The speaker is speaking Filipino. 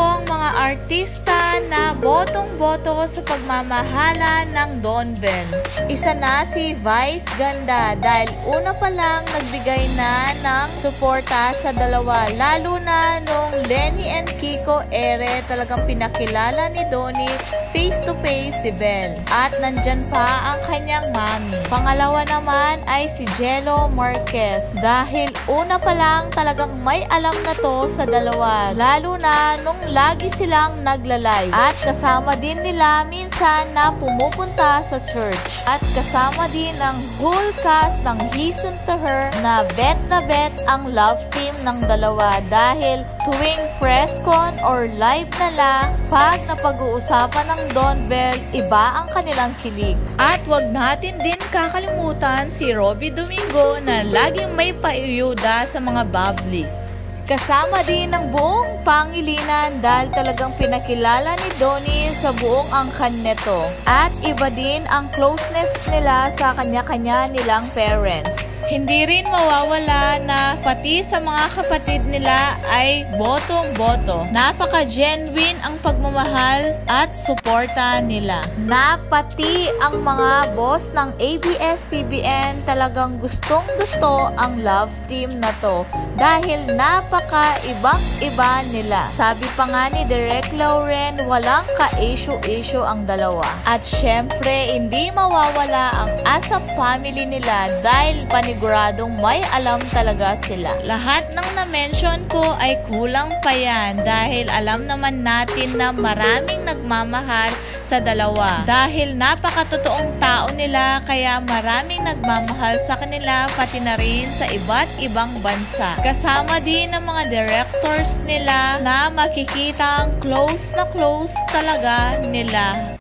ang mga artista na botong-boto sa pagmamahala ng Donbell. Isa na si Vice Ganda dahil una pa lang nagbigay na ng suporta sa dalawa, lalo na nung Lenny and Kiko ere talagang pinakilala ni Donnie face to face si Belle. At nandyan pa ang kanyang mami. Pangalawa naman ay si Jello Marquez dahil una pa lang talagang may alam na to sa dalawa, lalo na nung lagi silang nagla-live. At kasama din nila minsan na pumupunta sa church. At kasama din ang whole cast ng Listen to Her na bet ang love team ng dalawa dahil tuwing press con or live na lang, pag napag-uusapan ng Donbell, iba ang kanilang kilig. At wag natin din kakalimutan si Robby Domingo na laging may paiyuda sa mga bubblies. Kasama din ng buong pangilinan dahil talagang pinakilala ni Donnie sa buong angkan nito. At iba din ang closeness nila sa kanya-kanya nilang parents. Hindi rin mawawala na pati sa mga kapatid nila ay botong-boto. Napaka-genuine ang pagmamahal at suporta nila. Na pati ang mga boss ng ABS-CBN talagang gustong-gusto ang love team na to dahil napaka-ibang-iba nila. Sabi pa nga ni Direk Lauren, walang ka-issue-issue ang dalawa. At syempre, hindi mawawala ang ASAP family nila dahil paniguradong may alam talaga sila. Lahat ng na-mention ko ay kulang pa yan dahil alam naman natin na maraming nagmamahal sa dalawa. Dahil napakatotoong tao nila kaya maraming nagmamahal sa kanila pati na rin sa iba't ibang bansa. Kasama din ng mga directors nila na makikita ang close na close talaga nila.